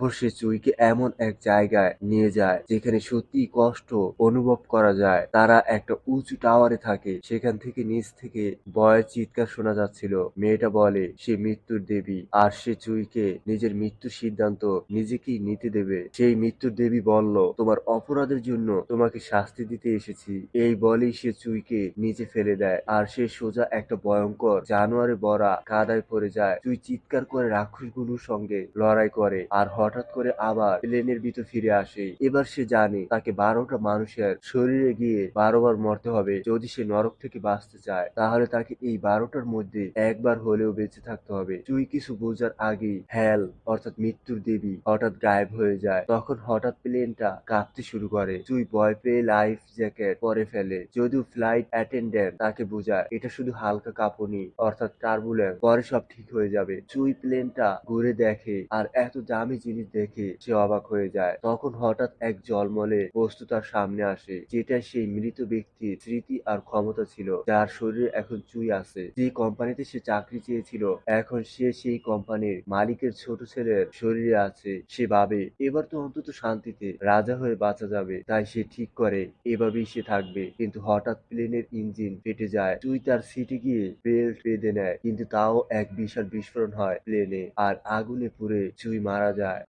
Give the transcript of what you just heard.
তারপর সে চুইকে এমন এক জায়গায় নিয়ে যায় যেখানে সত্যিই কষ্ট অনুভব করা যায়। তারা একটা উঁচু টাওয়ারে থাকে। সেখান থেকে নিচ থেকে ভয়ের চিৎকার শোনা যাচ্ছিল। মেয়েটা বলে সে মৃত্যুর দেবী আর সে চুইকে নিজের মৃত্যুর সিদ্ধান্ত নিজেকেই নিতে দেবে। সেই মৃত্যুর দেবী বলল, তোমার অপরাধের জন্য তোমাকে শাস্তি দিতে এসেছি। এই বলেই সে চুইকে নিচে ফেলে দেয় আর সে সোজা একটা ভয়ঙ্কর জানোয়ারে ভরা কাদায় পড়ে যায়। চুই চিৎকার করে রাক্ষসগুলোর সঙ্গে লড়াই করে আর হঠাৎ করে আবার প্লেনের ভিতর ফিরে আসে। এবার সে জানে তাকে 12টা মানুষের শরীরে গিয়ে 12বার মরতে হবে যদি সে নরক থেকে বাঁচতে চায়। তাহলে তাকে এই 12টার মধ্যে একবার হলেও বেঁচে থাকতে হবে। চুই কিছু বোঝার আগেই হেল অর্থাৎ মৃত্যুর দেবী হঠাৎ গায়েব হয়ে যায়। তখন হঠাৎ প্লেনটা কাঁপতে শুরু করে। চুই ভয় পেয়ে লাইফ জ্যাকেট পরে ফেলে, যদিও ফ্লাইট অ্যাটেন্ডেন্ট তাকে বোঝায় এটা শুধু হালকা কাঁপুনি অর্থাৎ টার্বুলেন্স, পরে সব ঠিক হয়ে যাবে। চুই প্লেনটা ঘুরে দেখে আর এত দামি জিনিস দেখে সে অবাক হয়ে যায়। তখন হঠাৎ এক ঝলমলে বস্তু তার সামনে আসে, যেটা সেই মৃত ব্যক্তির স্মৃতি আর ক্ষমতা ছিল, যার শরীরে এখন চুই আছে। যে কোম্পানিতে সে চাকরি চেয়েছিল এখন সে সেই কোম্পানির মালিকের ছোট ছেলের শরীরে আছে। সে ভাবে এবার তো অন্তত শান্তিতে রাজা হয়ে বাঁচা যাবে, তাই সে ঠিক করে এভাবেই সে থাকবে। কিন্তু হঠাৎ প্লেনের ইঞ্জিন ফেটে যায়। চুই তার সিটে গিয়ে বেল্ট বেঁধে নেয়, কিন্তু তাও এক বিশাল বিস্ফোরণ হয় প্লেনে আর আগুনে পুড়ে চুই মারা যায়।